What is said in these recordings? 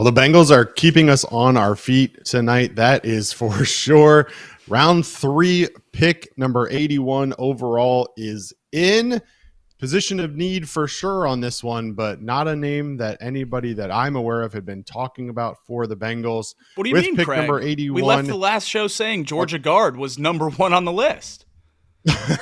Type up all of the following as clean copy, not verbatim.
Well, the Bengals are keeping us on our feet tonight. That is for sure. Round 3, pick number 81 overall is in. Position of need for sure on this one, but not a name that anybody that I'm aware of had been talking about for the Bengals. What do you With mean, pick number Craig? We left 81. the last show saying Georgia guard was number 1 on the list.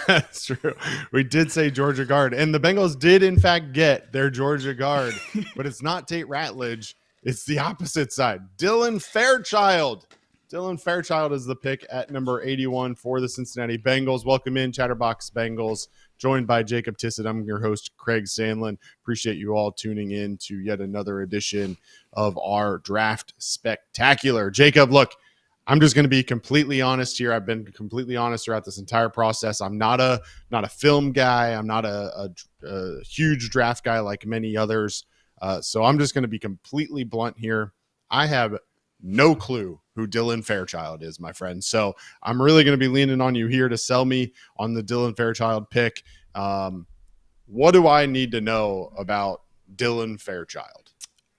That's true. We did say Georgia guard, and the Bengals did in fact get their Georgia guard, but it's not Tate Ratledge. It's the opposite side. Dylan Fairchild. Dylan Fairchild is the pick at number 81 for the Cincinnati Bengals. Welcome in, Chatterbox Bengals, joined by Jacob Tissett. I'm your host, Craig Sandlin. Appreciate you all tuning in to yet another edition of our draft spectacular. Jacob, look, I'm just going to be completely honest here. I've been completely honest throughout this entire process. I'm not a film guy. I'm not a huge draft guy like many others. So I'm just going to be completely blunt here. I have no clue who Dylan Fairchild is, my friend. So I'm really going to be leaning on you here to sell me on the Dylan Fairchild pick. What do I need to know about Dylan Fairchild?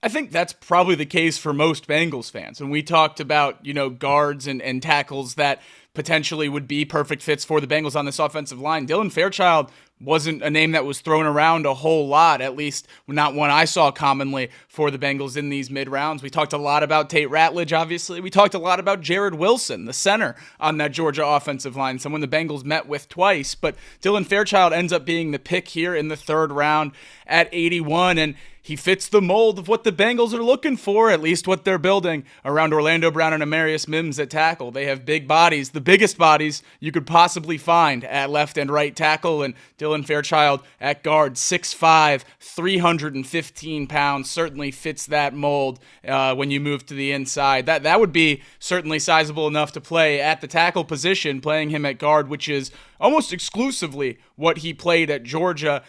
I think that's probably the case for most Bengals fans. When we talked about, guards and tackles that potentially would be perfect fits for the Bengals on this offensive line, Dylan Fairchild wasn't a name that was thrown around a whole lot, at least not one I saw commonly for the Bengals in these mid-rounds. We talked a lot about Tate Ratledge, obviously. We talked a lot about Jared Wilson, the center on that Georgia offensive line, someone the Bengals met with twice. But Dylan Fairchild ends up being the pick here in the third round at 81, and he fits the mold of what the Bengals are looking for, at least what they're building around Orlando Brown and Amarius Mims at tackle. They have big bodies, the biggest bodies you could possibly find at left and right tackle, and Dylan Fairchild at guard, 6'5", 315 pounds, certainly fits that mold when you move to the inside. That would be certainly sizable enough to play at the tackle position, playing him at guard, which is almost exclusively what he played at Georgia.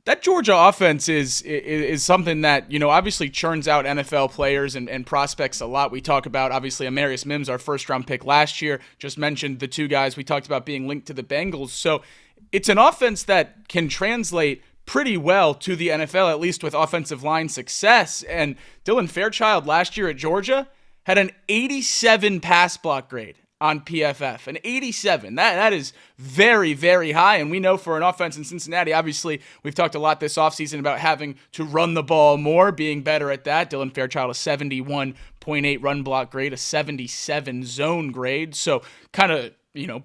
That Georgia offense is something that, obviously churns out NFL players and prospects a lot. We talk about, obviously, Amarius Mims, our first-round pick last year. Just mentioned the two guys we talked about being linked to the Bengals. So it's an offense that can translate pretty well to the NFL, at least with offensive line success. And Dylan Fairchild last year at Georgia had an 87 pass block grade on PFF, an 87. That is very, very high. And we know for an offense in Cincinnati, obviously, we've talked a lot this offseason about having to run the ball more, being better at that. Dylan Fairchild, a 71.8 run block grade, a 77 zone grade. So kind of,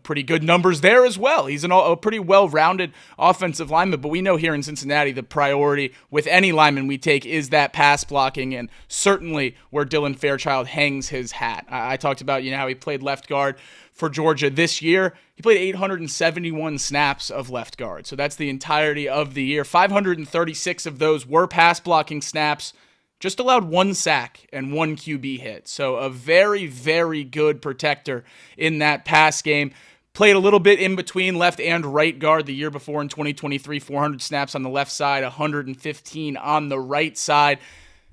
pretty good numbers there as well. He's a pretty well-rounded offensive lineman, but we know here in Cincinnati the priority with any lineman we take is that pass blocking, and certainly where Dylan Fairchild hangs his hat. I talked about, how he played left guard for Georgia this year. He played 871 snaps of left guard, so that's the entirety of the year. 536 of those were pass blocking snaps. Just allowed 1 sack and 1 QB hit. So a very, very good protector in that pass game. Played a little bit in between left and right guard the year before in 2023. 400 snaps on the left side, 115 on the right side.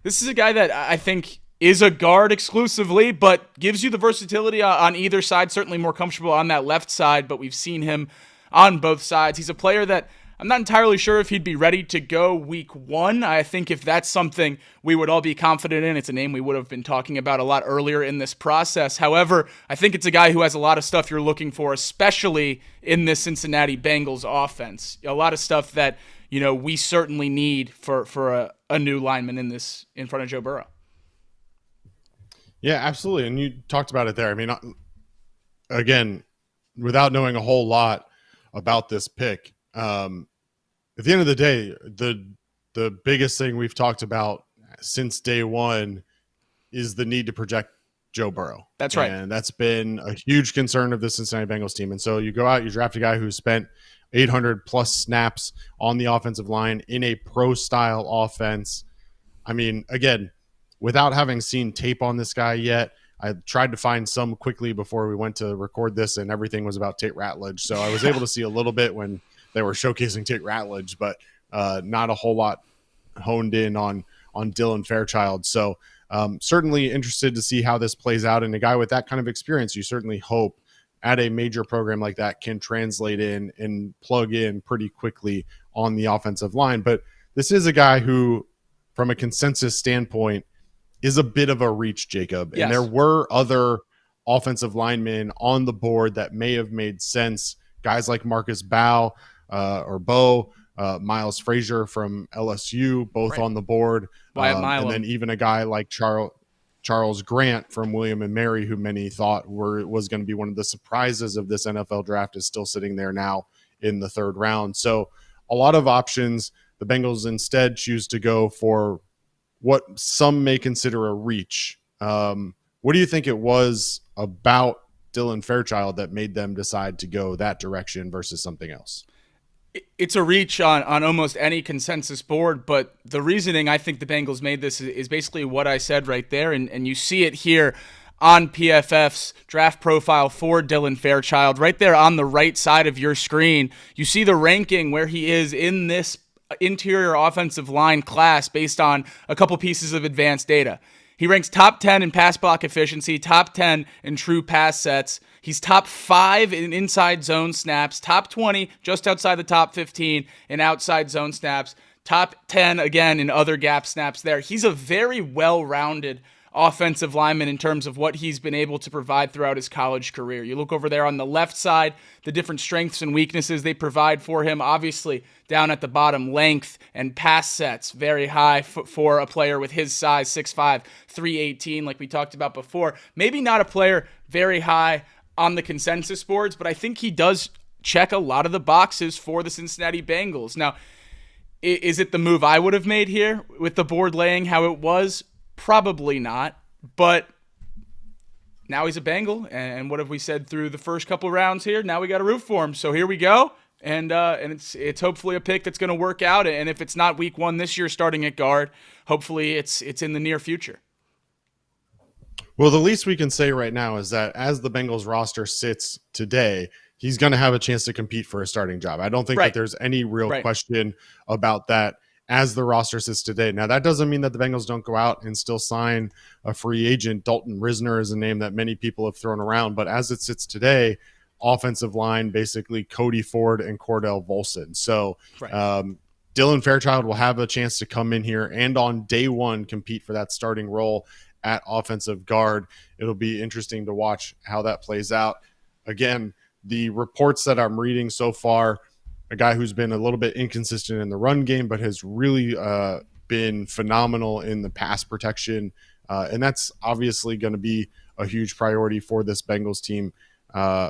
This is a guy that I think is a guard exclusively, but gives you the versatility on either side. Certainly more comfortable on that left side, but we've seen him on both sides. He's a player that I'm not entirely sure if he'd be ready to go week 1. I think if that's something we would all be confident in, it's a name we would have been talking about a lot earlier in this process. However, I think it's a guy who has a lot of stuff you're looking for, especially in this Cincinnati Bengals offense. A lot of stuff that, we certainly need for a new lineman in front of Joe Burrow. Yeah, absolutely. And you talked about it there. I mean, again, without knowing a whole lot about this pick, at the end of the day, the biggest thing we've talked about since day one is the need to project Joe Burrow. That's right. And that's been a huge concern of the Cincinnati Bengals team. And so you go out, you draft a guy who spent 800 plus snaps on the offensive line in a pro style offense. I mean, again, without having seen tape on this guy yet, I tried to find some quickly before we went to record this, and everything was about Tate Ratledge. So I was able to see a little bit when they were showcasing Tate Ratledge, but not a whole lot honed in on Dylan Fairchild. So certainly interested to see how this plays out. And a guy with that kind of experience, you certainly hope at a major program like that can translate in and plug in pretty quickly on the offensive line. But this is a guy who, from a consensus standpoint, is a bit of a reach, Jacob. And there Yes. were other offensive linemen on the board that may have made sense. Guys like Marcus Bo, Miles Frazier from LSU, both Right. on the board. Wyatt And then Milam. even a guy like Charles Grant from William and Mary, who many thought was going to be one of the surprises of this NFL draft, is still sitting there now in the third round. So a lot of options. The Bengals instead choose to go for what some may consider a reach. What do you think it was about Dylan Fairchild that made them decide to go that direction versus something else? It's a reach on almost any consensus board, but the reasoning I think the Bengals made this is basically what I said right there, and you see it here on PFF's draft profile for Dylan Fairchild. Right there on the right side of your screen, you see the ranking where he is in this interior offensive line class based on a couple pieces of advanced data. He ranks top 10 in pass block efficiency, top 10 in true pass sets. He's top 5 in inside zone snaps, top 20 just outside the top 15 in outside zone snaps, top 10 again in other gap snaps there. He's a very well-rounded offensive lineman in terms of what he's been able to provide throughout his college career. You look over there on the left side, the different strengths and weaknesses they provide for him. Obviously, down at the bottom, length and pass sets, very high for a player with his size, 6'5", 318, like we talked about before. Maybe not a player very high on the consensus boards, but I think he does check a lot of the boxes for the Cincinnati Bengals. Now, is it the move I would have made here with the board laying how it was? Probably not, but now he's a Bengal, and what have we said through the first couple rounds here? Now we got to root for him, so here we go, and it's hopefully a pick that's going to work out, and if it's not week 1 this year starting at guard, hopefully it's in the near future. Well, the least we can say right now is that as the Bengals roster sits today, he's going to have a chance to compete for a starting job. I don't think that there's any real question about that as the roster sits today. Now, that doesn't mean that the Bengals don't go out and still sign a free agent. Dalton Risner is a name that many people have thrown around, but as it sits today, offensive line, basically Cody Ford and Cordell Volson. So Dylan Fairchild will have a chance to come in here and on day one compete for that starting role at offensive guard. It'll be interesting to watch how that plays out. Again, the reports that I'm reading so far, a guy who's been a little bit inconsistent in the run game, but has really been phenomenal in the pass protection. And that's obviously going to be a huge priority for this Bengals team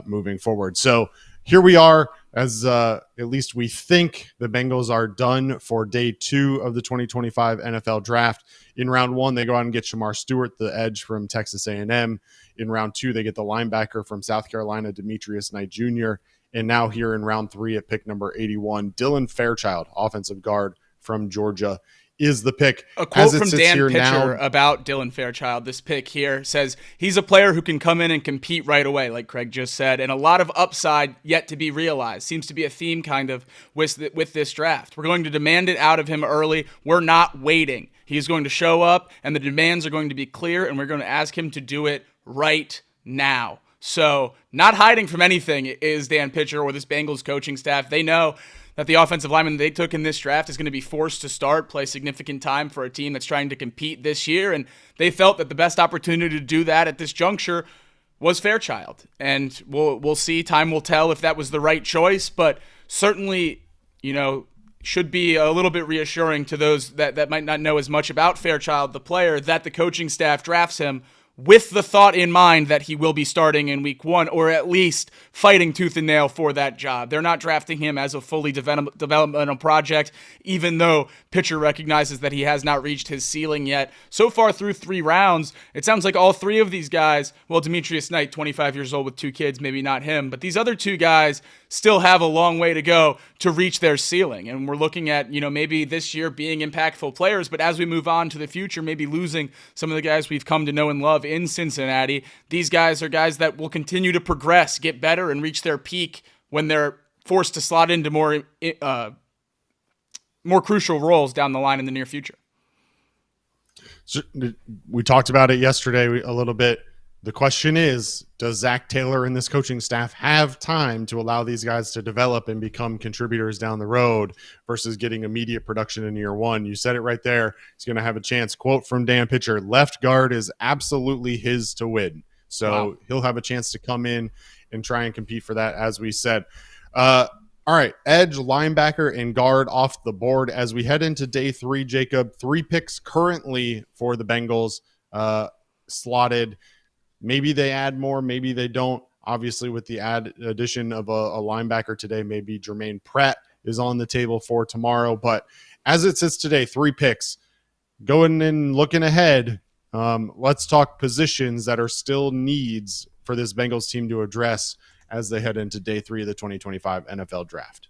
moving forward. So here we are, as at least we think the Bengals are done for day 2 of the 2025 NFL draft. In round 1, they go out and get Shamar Stewart, the edge from Texas A&M. In round 2, they get the linebacker from South Carolina, Demetrius Knight Jr., and now here in round 3 at pick number 81, Dylan Fairchild, offensive guard from Georgia, is the pick. A quote from Dan Pitcher about Dylan Fairchild, this pick here, says he's a player who can come in and compete right away, like Craig just said, and a lot of upside yet to be realized. Seems to be a theme kind of with this draft. We're going to demand it out of him early. We're not waiting. He's going to show up, and the demands are going to be clear, and we're going to ask him to do it right now. So not hiding from anything is Dan Pitcher or this Bengals coaching staff. They know that the offensive lineman they took in this draft is going to be forced to start, play significant time for a team that's trying to compete this year, and they felt that the best opportunity to do that at this juncture was Fairchild. And we'll see. Time will tell if that was the right choice, but certainly, should be a little bit reassuring to those that might not know as much about Fairchild, the player, that the coaching staff drafts him with the thought in mind that he will be starting in week 1, or at least fighting tooth and nail for that job. They're not drafting him as a fully developmental project, even though Pitcher recognizes that he has not reached his ceiling yet. So far through 3 rounds, it sounds like all 3 of these guys, well, Demetrius Knight, 25 years old with 2 kids, maybe not him, but these other 2 guys still have a long way to go to reach their ceiling. And we're looking at, maybe this year being impactful players, but as we move on to the future, maybe losing some of the guys we've come to know and love in Cincinnati. These guys are guys that will continue to progress, get better, and reach their peak when they're forced to slot into more crucial roles down the line in the near future. So we talked about it yesterday a little bit. The question is, does Zach Taylor and this coaching staff have time to allow these guys to develop and become contributors down the road versus getting immediate production in year one? You said it right there. He's going to have a chance. Quote from Dan Pitcher, left guard is absolutely his to win. So Wow. He'll have a chance to come in and try and compete for that, as we said. All right, edge, linebacker, and guard off the board. As we head into day 3, Jacob, 3 picks currently for the Bengals slotted. Maybe they add more, maybe they don't. Obviously, with the addition of a linebacker today, maybe Jermaine Pratt is on the table for tomorrow. But as it sits today, 3 picks. Going and looking ahead, let's talk positions that are still needs for this Bengals team to address as they head into day 3 of the 2025 NFL Draft.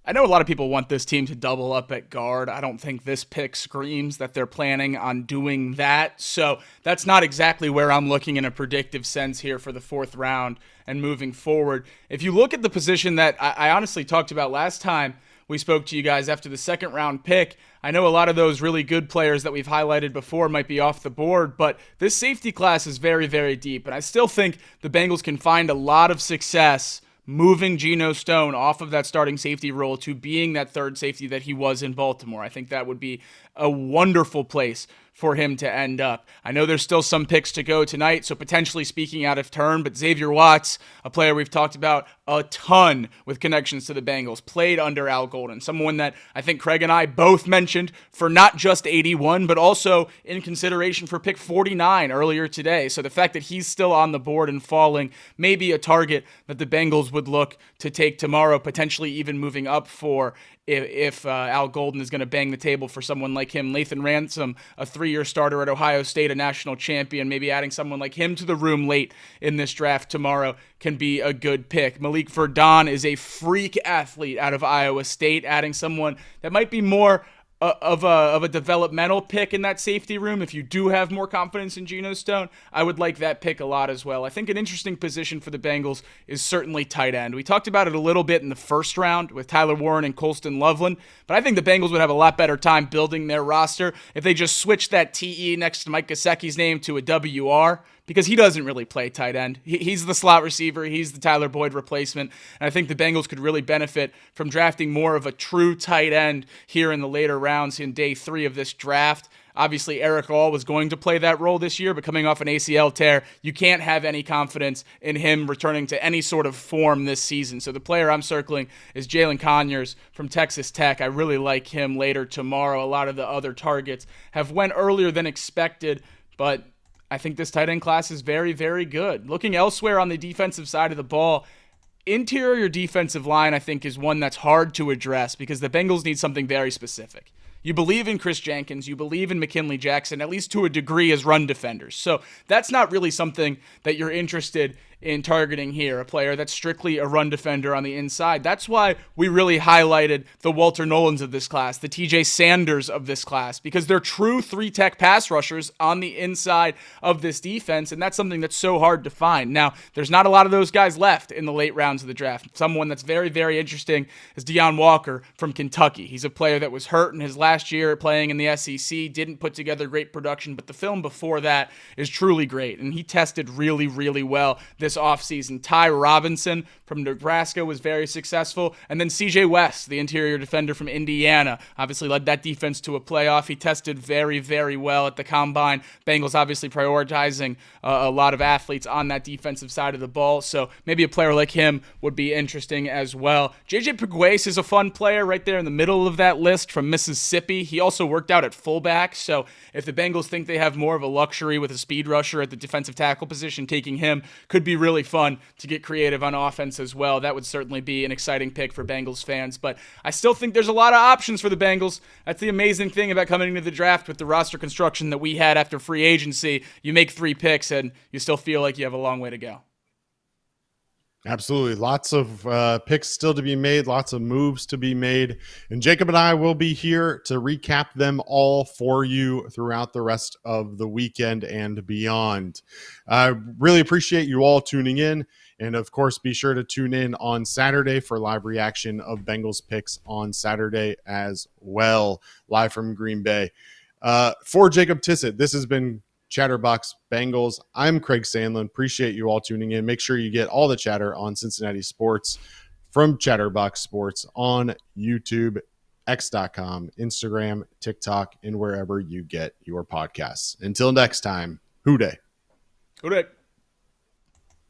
I know a lot of people want this team to double up at guard. I don't think this pick screams that they're planning on doing that. So that's not exactly where I'm looking in a predictive sense here for the 4th round and moving forward. If you look at the position that I honestly talked about last time we spoke to you guys after the 2nd round pick, I know a lot of those really good players that we've highlighted before might be off the board, but this safety class is very, very deep. And I still think the Bengals can find a lot of success moving Geno Stone off of that starting safety role to being that 3rd safety that he was in Baltimore. I think that would be a wonderful place for him to end up. I know there's still some picks to go tonight, so potentially speaking out of turn, but Xavier Watts, a player we've talked about a ton with connections to the Bengals, played under Al Golden, someone that I think Craig and I both mentioned for not just 81, but also in consideration for pick 49 earlier today. So the fact that he's still on the board and falling may be a target that the Bengals would look to take tomorrow, potentially even moving up for if Al Golden is going to bang the table for someone like him. Lathan Ransom, a 3-year starter at Ohio State, a national champion, maybe adding someone like him to the room late in this draft tomorrow can be a good pick. Malik Verdon is a freak athlete out of Iowa State, adding someone that might be more of a developmental pick in that safety room. If you do have more confidence in Geno Stone, I would like that pick a lot as well. I think an interesting position for the Bengals is certainly tight end. We talked about it a little bit in the 1st round with Tyler Warren and Colston Loveland, but I think the Bengals would have a lot better time building their roster if they just switched that TE next to Mike Gesicki's name to a WR, because he doesn't really play tight end. He's the slot receiver. He's the Tyler Boyd replacement. And I think the Bengals could really benefit from drafting more of a true tight end here in the later rounds in day 3 of this draft. Obviously, Eric All was going to play that role this year, but coming off an ACL tear, you can't have any confidence in him returning to any sort of form this season. So the player I'm circling is Jalen Conyers from Texas Tech. I really like him later tomorrow. A lot of the other targets have went earlier than expected, but I think this tight end class is very, very good. Looking elsewhere on the defensive side of the ball, interior defensive line, I think, is one that's hard to address because the Bengals need something very specific. You believe in Chris Jenkins, you believe in McKinley Jackson, at least to a degree as run defenders. So that's not really something that you're interested in targeting here, a player that's strictly a run defender on the inside. That's why we really highlighted the Walter Nolans of this class, the TJ Sanders of this class, because they're true 3-tech pass rushers on the inside of this defense, and that's something that's so hard to find. Now, there's not a lot of those guys left in the late rounds of the draft. Someone that's very, very interesting is Deion Walker from Kentucky. He's a player that was hurt in his last year playing in the SEC, didn't put together great production, but the film before that is truly great, and he tested really, really well this offseason. Ty Robinson from Nebraska was very successful, and then CJ West, the interior defender from Indiana, obviously led that defense to a playoff. He tested very, very well at the combine. Bengals obviously prioritizing a lot of athletes on that defensive side of the ball, so maybe a player like him would be interesting as well. JJ Pegues is a fun player right there in the middle of that list from Mississippi. He also worked out at fullback, so if the Bengals think they have more of a luxury with a speed rusher at the defensive tackle position, taking him could be really fun to get creative on offense as well. That would certainly be an exciting pick for Bengals fans, but I still think there's a lot of options for the Bengals. That's the amazing thing about coming into the draft with the roster construction that we had after free agency. You make 3 picks and you still feel like you have a long way to go. Absolutely. Lots of picks still to be made, lots of moves to be made. And Jacob and I will be here to recap them all for you throughout the rest of the weekend and beyond. I really appreciate you all tuning in. And of course, be sure to tune in on Saturday for live reaction of Bengals picks on Saturday as well, live from Green Bay. For Jacob Tissett, this has been Chatterbox Bengals. I'm Craig Sandlin. Appreciate you all tuning in. Make sure you get all the chatter on Cincinnati sports from Chatterbox Sports on YouTube, x.com, Instagram, TikTok, and wherever you get your podcasts. Until next time, Hoo day. Go ahead.